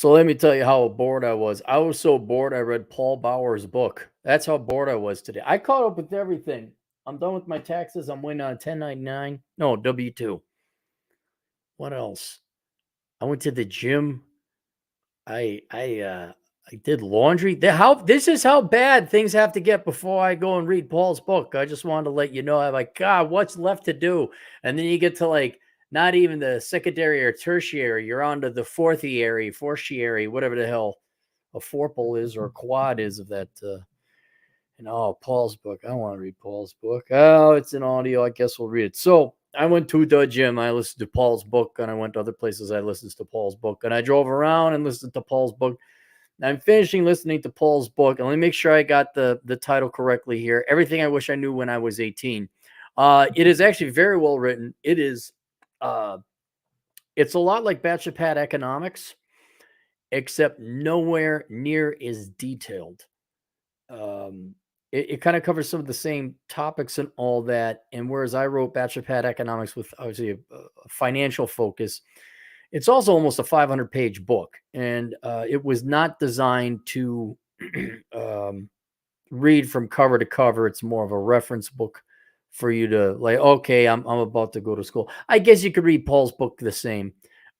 So let me tell you how bored I was. I was so bored I read Paul Bauer's book. That's how bored I was today. I caught up with everything. I'm done with my taxes. I'm waiting on 1099. No, W2. What else? I went to the gym. I did laundry. How this is how bad things have to get before I go and read Paul's book. I just wanted to let you know. I'm like, God, what's left to do? And then you get to like not even the secondary or tertiary. You're on to the fortiary, whatever the hell a forple is or a quad is of that. Paul's book. I don't want to read Paul's book. Oh, it's an audio. I guess we'll read it. So I went to the gym. I listened to Paul's book, and I went to other places. I listened to Paul's book, and I drove around and listened to Paul's book. I'm finishing listening to Paul's book, and let me make sure I got the title correctly here. Everything I Wish I Knew When I Was 18. It is actually very well written. It is. It's a lot like Bachelor Pad Economics, except nowhere near as detailed. It kind of covers some of the same topics and all that. And whereas I wrote Bachelor Pad Economics with obviously a financial focus, it's also almost a 500-page book. And it was not designed to read from cover to cover. It's more of a reference book for you to like, okay, I'm about to go to school. I guess you could read Paul's book the same.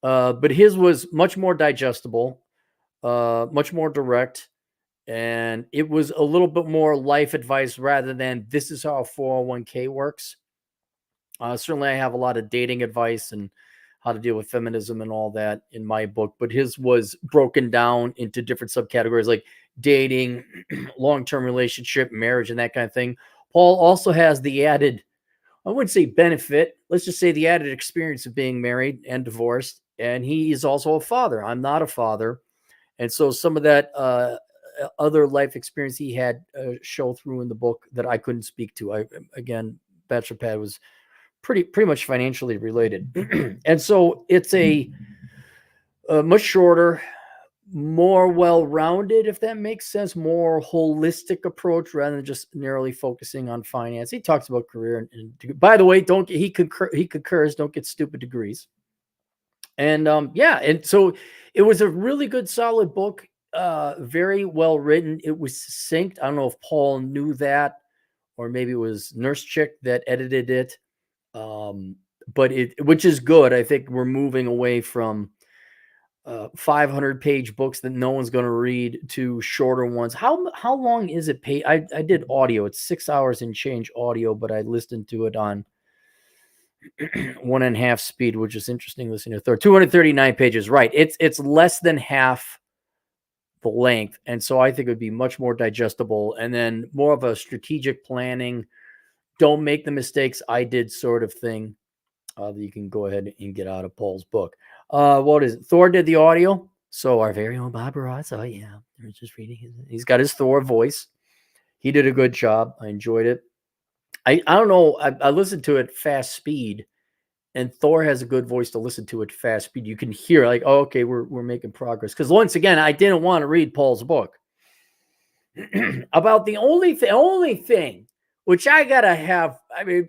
But his was much more digestible, much more direct. And it was a little bit more life advice rather than this is how a 401k works. Certainly, I have a lot of dating advice and how to deal with feminism and all that in my book, but his was broken down into different subcategories like dating, long-term relationship, marriage, and that kind of thing. Paul also has the added, I wouldn't say benefit, let's just say the added experience of being married and divorced. And he is also a father. I'm not a father. And so some of that other life experience he had show through in the book that I couldn't speak to. Again, Bachelor Pad was pretty much financially related. And so it's a much shorter, more well-rounded, if that makes sense, more holistic approach rather than just narrowly focusing on finance. He talks about career and by the way, he concurs, don't get stupid degrees. And and so it was a really good, solid book, very well written. It was succinct. I don't know if Paul knew that, or maybe it was Nurse Chick that edited it. But which is good. I think we're moving away from 500-page books that no one's going to read to shorter ones. How long is it? I did audio. It's 6 hours and change audio, but I listened to it on 1.5 speed, which is interesting listening to 239 pages. Right. It's less than half the length. And so I think it would be much more digestible and then more of a strategic planning. Don't make the mistakes I did sort of thing that you can go ahead and get out of Paul's book. What is it? Thor did the audio. So our very own Bob Ross. Oh yeah. We're just reading he's got his Thor voice. He did a good job. I enjoyed it. I don't know. I listened to it fast speed, and Thor has a good voice to listen to at fast speed. You can hear like, oh, okay, we're making progress. Because once again, I didn't want to read Paul's book. About the only thing which I gotta have. I mean,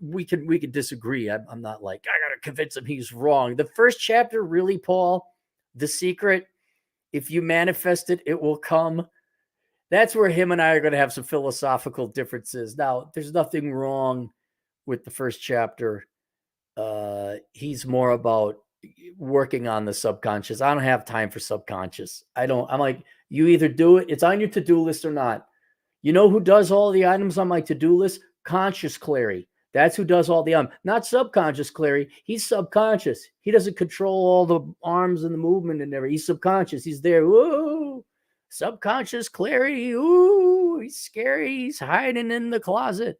we can disagree. I'm not like I gotta convince him he's wrong. The first chapter, really, Paul, the secret. If you manifest it, it will come. That's where him and I are going to have some philosophical differences. Now, there's nothing wrong with the first chapter. He's more about working on the subconscious. I don't have time for subconscious. I'm like, you either do it, it's on your to-do list or not. You know who does all the items on my to-do list? Conscious Clary. That's who does all the not subconscious Clary. He's subconscious. He doesn't control all the arms and the movement and everything. He's subconscious. He's there. Whoa. Subconscious Clary. Ooh, he's scary. He's hiding in the closet.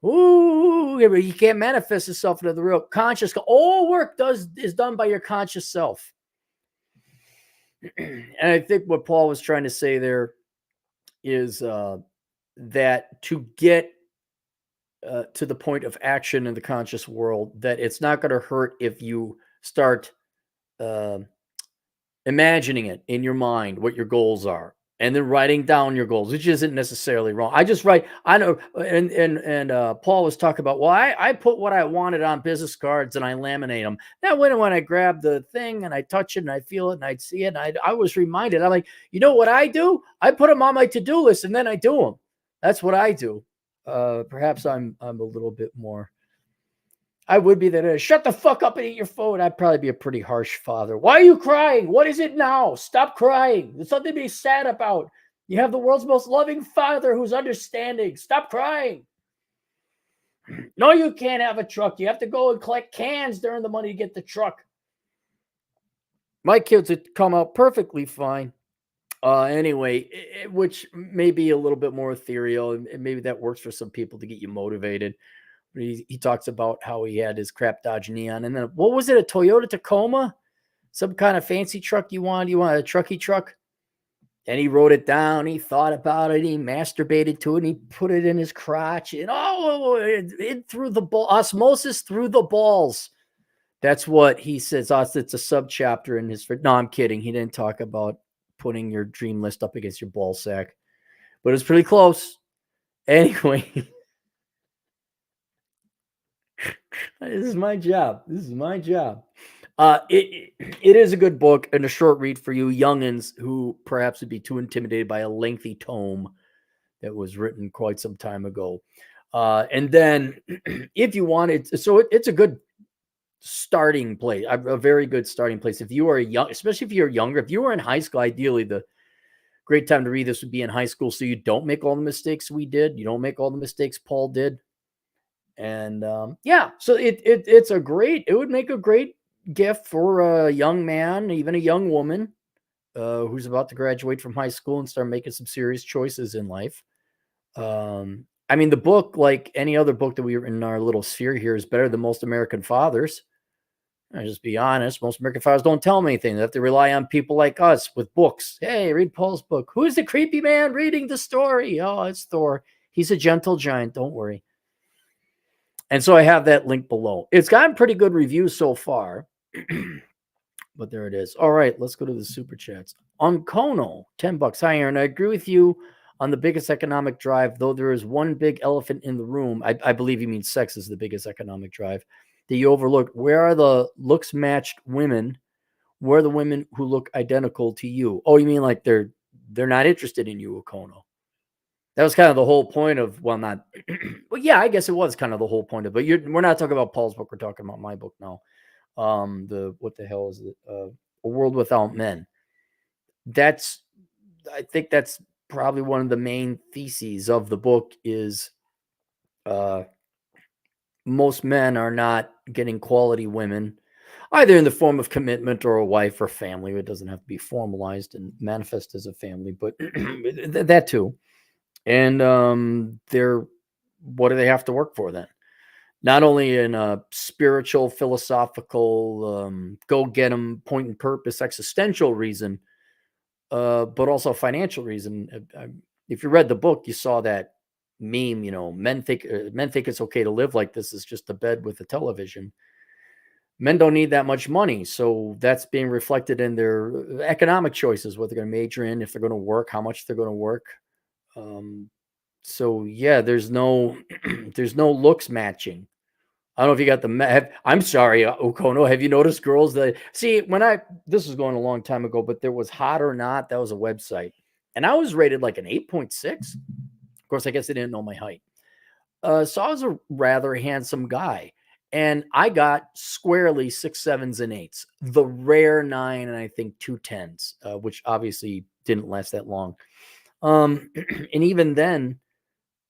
Ooh, he can't manifest himself into the real conscious. All work is done by your conscious self. And I think what Paul was trying to say there is that to get to the point of action in the conscious world, that it's not going to hurt if you start imagining it in your mind, what your goals are. and then writing down your goals, which isn't necessarily wrong. I just write. I know, and Paul was talking about. Well, I put what I wanted on business cards and I laminate them. That way, when I grab the thing and I touch it and I feel it and I see it, and I was reminded. I'm like, you know what I do? I put them on my to do list and then I do them. That's what I do. Perhaps I'm a little bit more. I would be that. Shut the fuck up and eat your food. I'd probably be a pretty harsh father. Why are you crying? What is it now? Stop crying. There's something to be sad about. You have the world's most loving father who's understanding. Stop crying. No, you can't have a truck. You have to go and collect cans during the money to get the truck. My kids would come out perfectly fine. Anyway, which may be a little bit more ethereal, and maybe that works for some people to get you motivated. He talks about how he had his crap Dodge Neon, and then what was it? A Toyota Tacoma, some kind of fancy truck you wanted? You wanted a trucky truck? And he wrote it down. He thought about it. He masturbated to it. And he put it in his crotch. And it through the ball, osmosis through the balls. That's what he says. It's a sub chapter in his. No, I'm kidding. He didn't talk about putting your dream list up against your ball sack, but it's pretty close. Anyway, this is my job. It is a good book and a short read for you youngins who perhaps would be too intimidated by a lengthy tome that was written quite some time ago. And then if you wanted, so it's a good starting place, a very good starting place. If you are young, especially if you're younger, if you were in high school, ideally the great time to read this would be in high school. So you don't make all the mistakes we did. You don't make all the mistakes Paul did. And so it would make a great gift for a young man, even a young woman who's about to graduate from high school and start making some serious choices in life. I mean, the book, like any other book that we were in our little sphere here, is better than most American fathers. I'll just be honest. Most American fathers don't tell them anything. They have to rely on people like us with books. Hey, read Paul's book. Who's the creepy man reading the story? Oh, it's Thor. He's a gentle giant. Don't worry. And so I have that link below. It's gotten pretty good reviews so far. But there it is. All right, let's go to the super chats. On Kono, $10. Hi, Aaron. I agree with you on the biggest economic drive, though there is one big elephant in the room. I believe you mean sex is the biggest economic drive that you overlooked. Where are the looks matched women? Where are the women who look identical to you? Oh, you mean like they're not interested in you, Okono? That was kind of the whole point of, well, not, well, yeah, I guess it was kind of the whole point of, but we're not talking about Paul's book. We're talking about my book now. What the hell is it? A World Without Men. I think that's probably one of the main theses of the book is, most men are not getting quality women, either in the form of commitment or a wife or family. It doesn't have to be formalized and manifest as a family, but that too. And what do they have to work for then? Not only in a spiritual, philosophical, go get them, point and purpose, existential reason, but also financial reason. If you read the book, you saw that meme. Men think it's okay to live like this. Is just a bed with a television. Men don't need that much money, so that's being reflected in their economic choices, what they're going to major in, if they're going to work, how much they're going to work. So yeah, there's no looks matching. I don't know if you got I'm sorry, Okono. Have you noticed girls that see this was going a long time ago, but there was Hot or Not. That was a website, and I was rated like an 8.6. Of course, I guess they didn't know my height. So I was a rather handsome guy, and I got squarely 6 7s and 8s, the rare 9 and I think 2 10s, which obviously didn't last that long. And even then,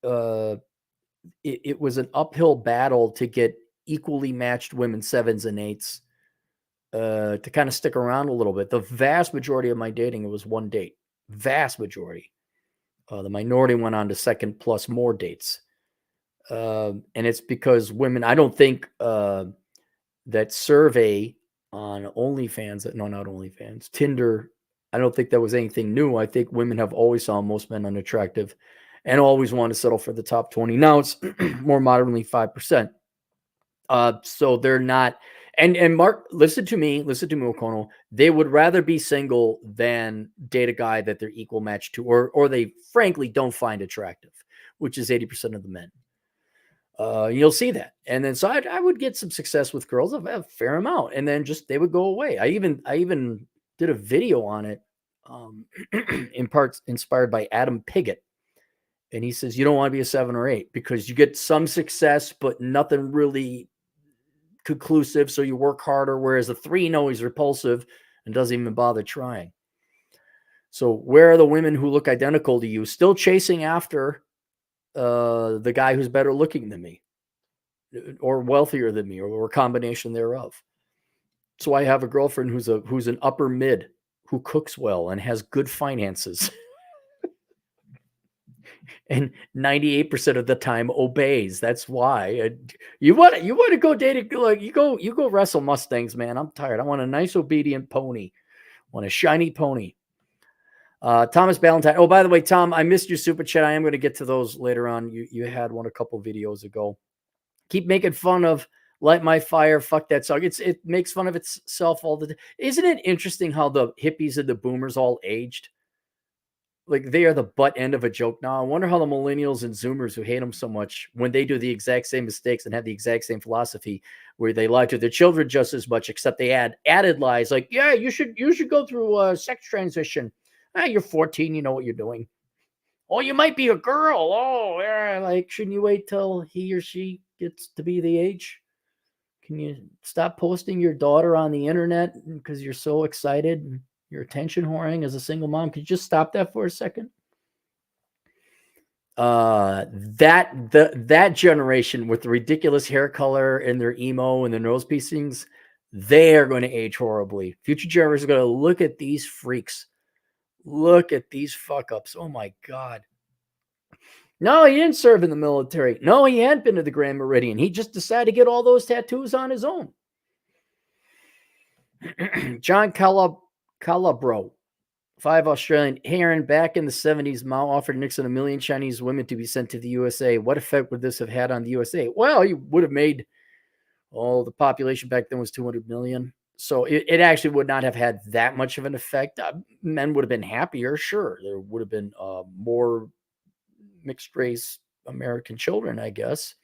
it was an uphill battle to get equally matched women 7s and 8s to kind of stick around a little bit. The vast majority of my dating, it was one date. Vast majority. The minority went on to second plus more dates. And it's because women, I don't think that survey on OnlyFans, no, not OnlyFans, Tinder, I don't think that was anything new. I think women have always found most men unattractive and always want to settle for the top 20. Now it's more modernly 5%. So they're not, And Mark, listen to me, O'Connell. They would rather be single than date a guy that they're equal match to, or they frankly don't find attractive, which is 80% of the men. You'll see that, and then so I would get some success with girls, a fair amount, and then just they would go away. I even did a video on it, in parts inspired by Adam Piggott, and he says you don't want to be a 7 or 8 because you get some success, but nothing really conclusive. So you work harder, whereas a 3, no, he's repulsive and doesn't even bother trying. So where are the women who look identical to you still chasing after the guy who's better looking than me or wealthier than me or a combination thereof? So I have a girlfriend who's an upper mid who cooks well and has good finances and 98% of the time obeys. That's why you want to go date like you go wrestle Mustangs, man. I'm tired. I want a nice obedient pony. I want a shiny pony. Thomas Ballantyne. Oh, by the way, Tom, I missed your super chat. I am going to get to those later on. You had one a couple videos ago. Keep making fun of Light My Fire. Fuck that song. It makes fun of itself all the time. Isn't it interesting how the hippies and the boomers all aged? Like they are the butt end of a joke now. I wonder how the millennials and Zoomers who hate them so much when they do the exact same mistakes and have the exact same philosophy where they lie to their children just as much, except they added lies like, yeah, you should go through a sex transition. You're 14, you know what you're doing. Oh, you might be a girl. Oh, yeah, like shouldn't you wait till he or she gets to be the age? Can you stop posting your daughter on the internet because you're so excited and you're attention whoring as a single mom? Could you just stop that for a second? That generation with the ridiculous hair color and their emo and their nose piercings, they are going to age horribly. Future generations are going to look at these freaks. Look at these fuck ups. Oh my God. No, he didn't serve in the military. No, he hadn't been to the Grand Meridian. He just decided to get all those tattoos on his own. John Calabro, 5 Australian. Hey, Aaron, back in the 70s, Mao offered Nixon 1 million Chinese women to be sent to the USA. What effect would this have had on the USA? Well, he would have made, the population back then was 200 million. So it actually would not have had that much of an effect. Men would have been happier, sure. There would have been more mixed race American children, I guess.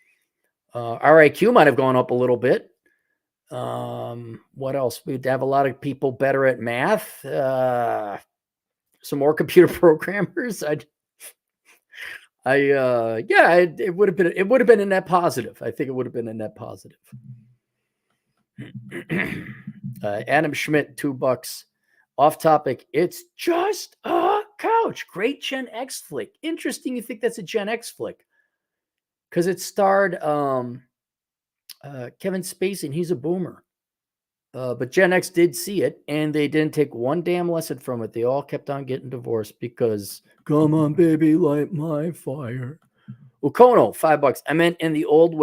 RIQ might have gone up a little bit. What else? We'd have a lot of people better at math. Some more computer programmers. It would have been a net positive. I think it would have been a net positive. Adam Schmidt, $2. Off topic. It's just a couch. Great Gen X flick. Interesting. You think that's a Gen X flick because it starred Kevin Spacey, and he's a boomer. But Gen X did see it, and they didn't take one damn lesson from it. They all kept on getting divorced because, come on, baby, light my fire. Ukono, $5. I meant in the old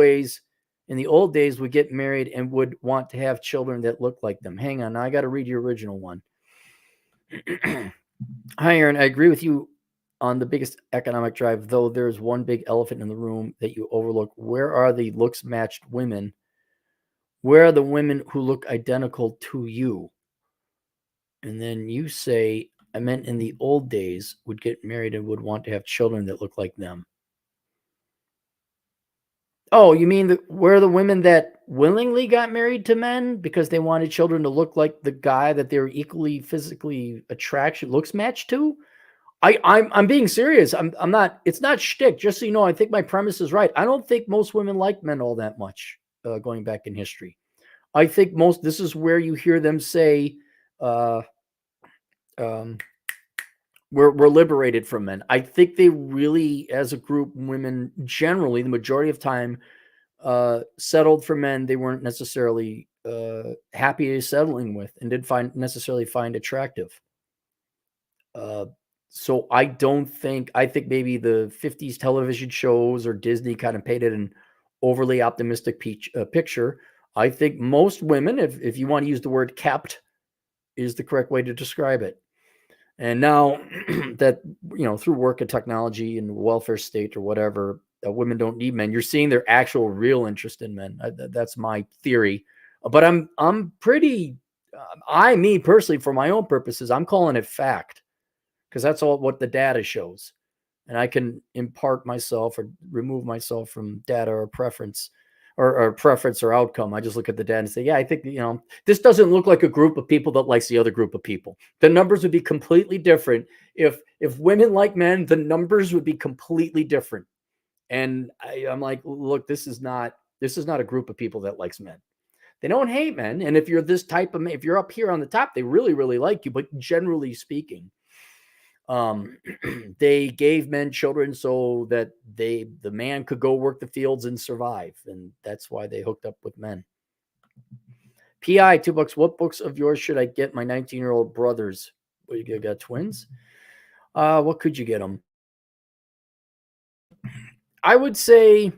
days, we get married and would want to have children that look like them. Hang on, I got to read your original one. Hi, Aaron. I agree with you on the biggest economic drive, though there's one big elephant in the room that you overlook. Where are the looks-matched women? Where are the women who look identical to you? And then you say, I meant in the old days, would get married and would want to have children that look like them. Oh, you mean where are the women that willingly got married to men because they wanted children to look like the guy that they were equally physically looks matched to? I'm being serious. I'm not. It's not shtick. Just so you know, I think my premise is right. I don't think most women like men all that much. Going back in history, I think this is where you hear them say, we're liberated from men. I think they really, as a group, women generally, the majority of time, settled for men they weren't necessarily happy settling with and didn't necessarily find attractive. So I think maybe the 50s television shows or Disney kind of painted an overly optimistic picture. I think most women, if you want to use the word kept, is the correct way to describe it. And now that, through work and technology and welfare state or whatever, women don't need men. You're seeing their actual real interest in men. That's my theory. But I'm pretty me personally, for my own purposes, I'm calling it fact because that's all what the data shows. And I can impart myself or remove myself from data or preference or preference or outcome. I just look at the data and say, yeah, I think, this doesn't look like a group of people that likes the other group of people. The numbers would be completely different. If women like men, the numbers would be completely different. And I'm like, look, this is not a group of people that likes men. They don't hate men. And if you're this type of man, if you're up here on the top, they really, really like you. But generally speaking, um, they gave men children so that the man could go work the fields and survive. And that's why they hooked up with men. PI, $2. What books of yours should I get my 19-year-old brothers? What, you got twins? What could you get them? I would say,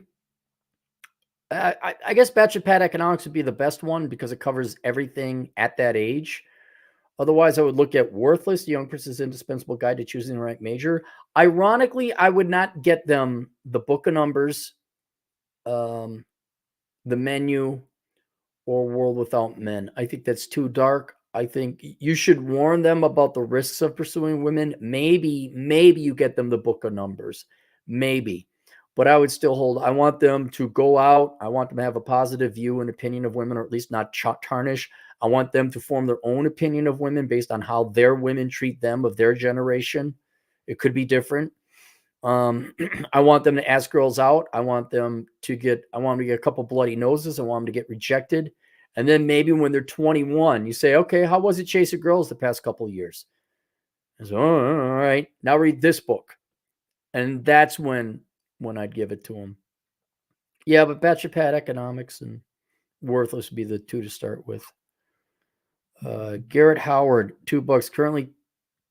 I guess Bachelor Pad Economics would be the best one because it covers everything at that age. Otherwise, I would look at Worthless, the Young Person's Indispensable Guide to Choosing the Right Major. Ironically, I would not get them the Book of Numbers, the Menu, or World Without Men. I think that's too dark. I think you should warn them about the risks of pursuing women. Maybe you get them the Book of Numbers. Maybe. But I would still hold, I want them to go out. I want them to have a positive view and opinion of women, or at least not tarnish. I want them to form their own opinion of women based on how their women treat them of their generation. It could be different. I want them to ask girls out. I want them to get a couple bloody noses. I want them to get rejected. And then maybe when they're 21, you say, okay, how was it chasing girls the past couple of years? I say, oh, all right, now read this book. And that's when I'd give it to them. Yeah, but Bachelor Pad Economics and Worthless would be the two to start with. Garrett Howard, $2. Currently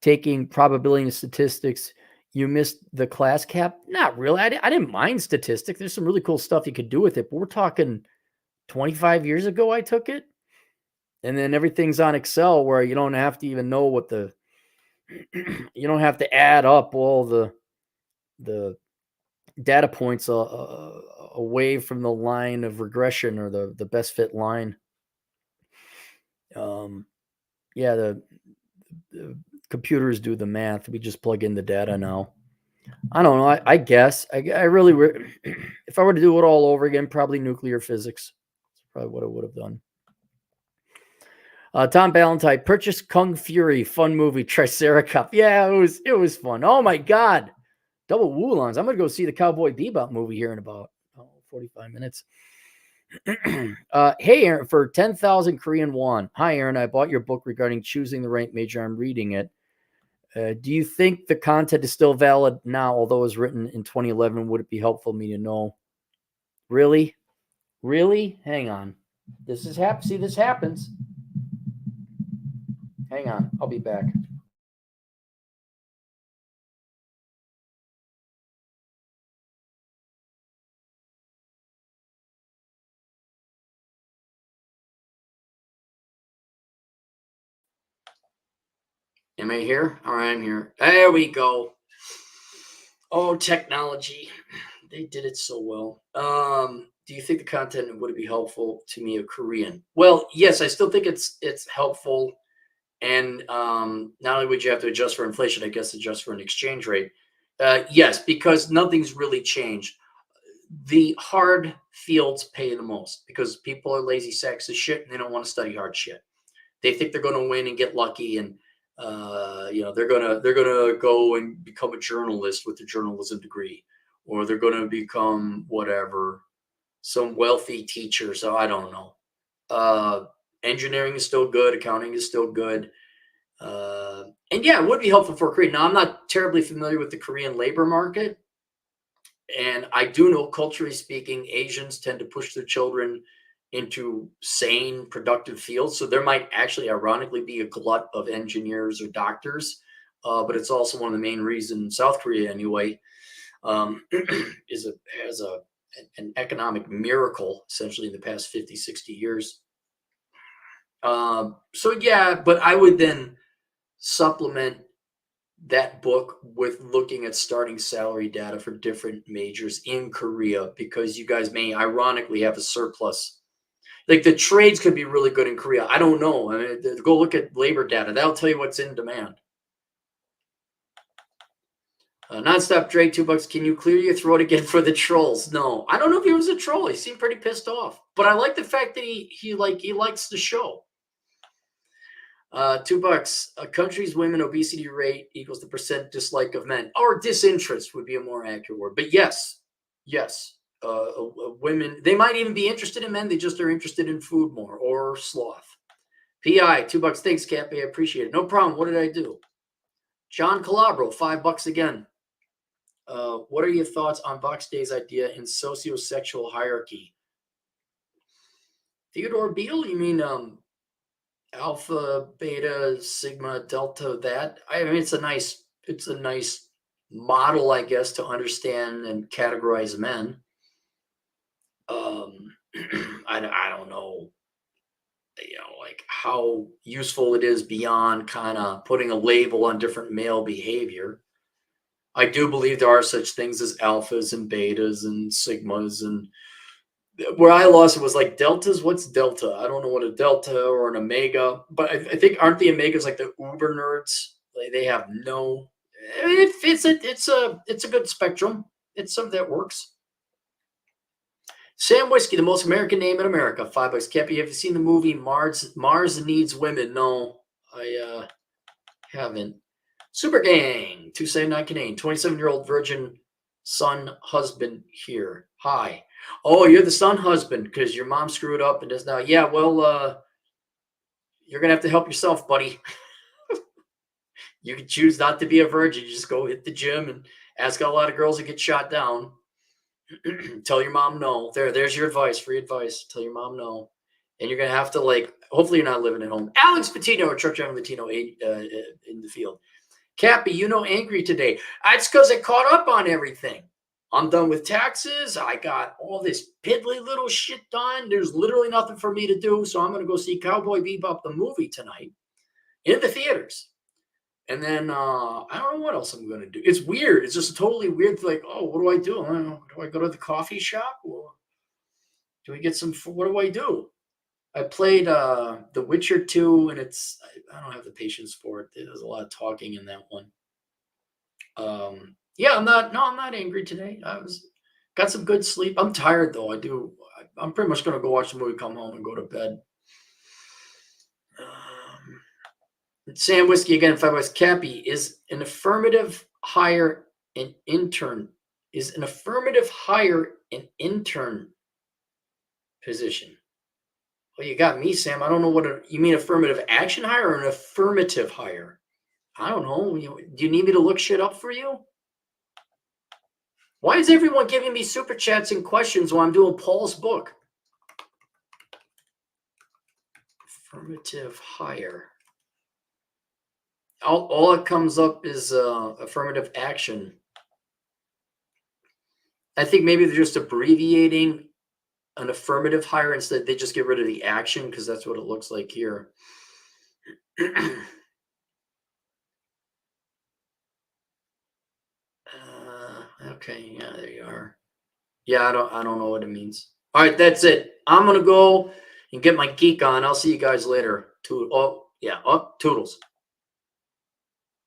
taking probability and statistics. You missed the class cap? Not really. I didn't mind statistics. There's some really cool stuff you could do with it, but we're talking 25 years ago I took it. And then everything's on Excel where you don't have to even know what you don't have to add up all the data points away from the line of regression or the best fit line. Yeah, the computers do the math. We just plug in the data now. I don't know. I guess I really, if I were to do it all over again, probably nuclear physics. That's probably what I would have done. Tom Ballantyne, purchase Kung Fury, fun movie, Triceracop. Yeah, it was fun. Oh my God, double Woolons. I'm gonna go see the Cowboy Bebop movie here in about 45 minutes. Hey Aaron, for 10,000 Korean won. Hi Aaron, I bought your book regarding choosing the right major. I'm reading it. Do you think the content is still valid now, although it was written in 2011? Would it be helpful for me to know? Really? Really? Hang on. This is See, this happens. Hang on. I'll be back. Am I here? All right, I'm here. There we go. Oh, technology. They did it so well. Do you think the content would be helpful to me of Korean? Well, yes, I still think it's helpful. And not only would you have to adjust for inflation, I guess adjust for an exchange rate. Yes, because nothing's really changed. The hard fields pay the most because people are lazy sacks of shit and they don't want to study hard shit. They think they're going to win and get lucky, and they're gonna go and become a journalist with a journalism degree, or they're going to become whatever, some wealthy teacher. So I don't know. Uh, Engineering is still good. Accounting is still good. And yeah, it would be helpful for Korea. Now, I'm not terribly familiar with the Korean labor market. And I do know, culturally speaking, Asians tend to push their children into sane, productive fields. So there might actually, ironically, be a glut of engineers or doctors. But it's also one of the main reasons South Korea, anyway, is has an economic miracle essentially in the past 50, 60 years. So yeah, but I would then supplement that book with looking at starting salary data for different majors in Korea because you guys may ironically have a surplus. Like the trades could be really good in Korea. I don't know. I mean, go look at labor data. That'll tell you what's in demand. Nonstop Drake, $2. Can you clear your throat again for the trolls? No, I don't know if he was a troll. He seemed pretty pissed off, but I like the fact that he likes the show. $2. A country's women obesity rate equals the percent dislike of men, or disinterest would be a more accurate word. But yes, women, they might even be interested in men. They just are interested in food more, or sloth. PI, $2. Thanks, Cappy. I appreciate it. No problem. What did I do? John Calabro, $5 again. What are your thoughts on Box Day's idea in sociosexual hierarchy? Theodore Beale, you mean alpha, beta, sigma, delta, that? I mean, it's a nice model, I guess, to understand and categorize men. I don't know, like how useful it is beyond kind of putting a label on different male behavior. I do believe there are such things as alphas and betas and sigmas, and where I lost it was like deltas. What's delta? I don't know what a delta or an omega, but I think aren't the omegas like the uber nerds? Like they have no. It's a good spectrum. It's something that works. Sam Whiskey, the most American name in America. $5. Cappy, have you seen the movie Mars Needs Women? No, I haven't. Super Gang, 279 Canadian, 27-year-old virgin son husband here. Hi. Oh, you're the son husband because your mom screwed up and is now. Yeah, well, you're gonna have to help yourself, buddy. You can choose not to be a virgin. You just go hit the gym and ask a lot of girls to get shot down. Tell your mom no. There's your advice, free advice. Tell your mom no. And you're gonna have to hopefully you're not living at home. Alex Patino or Truck Driving Latino in the field. Cappy, angry today. It's because I caught up on everything. I'm done with taxes. I got all this piddly little shit done. There's literally nothing for me to do. So I'm going to go see Cowboy Bebop, the movie, tonight in the theaters. And then I don't know what else I'm going to do. It's weird. It's just totally weird. Like, oh, what do I do? I don't know. Do I go to the coffee shop? Or do we get some? What do I do? I played The Witcher 2, and I don't have the patience for it. There's a lot of talking in that one. Yeah, I'm not angry today. Got some good sleep. I'm tired though. I'm pretty much gonna go watch the movie, come home, and go to bed. Sam Whiskey again, $5. Cappy, is an affirmative hire an intern? Is an affirmative hire an intern position? Well, you got me, Sam. I don't know you mean affirmative action hire or an affirmative hire? I don't know. Do you need me to look shit up for you? Why is everyone giving me super chats and questions while I'm doing Paul's book? Affirmative hire. All it comes up is affirmative action. I think maybe they're just abbreviating an affirmative hire instead. They just get rid of the action because that's what it looks like here. Okay, yeah, there you are. Yeah, I don't know what it means. All right, that's it. I'm gonna go and get my geek on. I'll see you guys later. Toodles.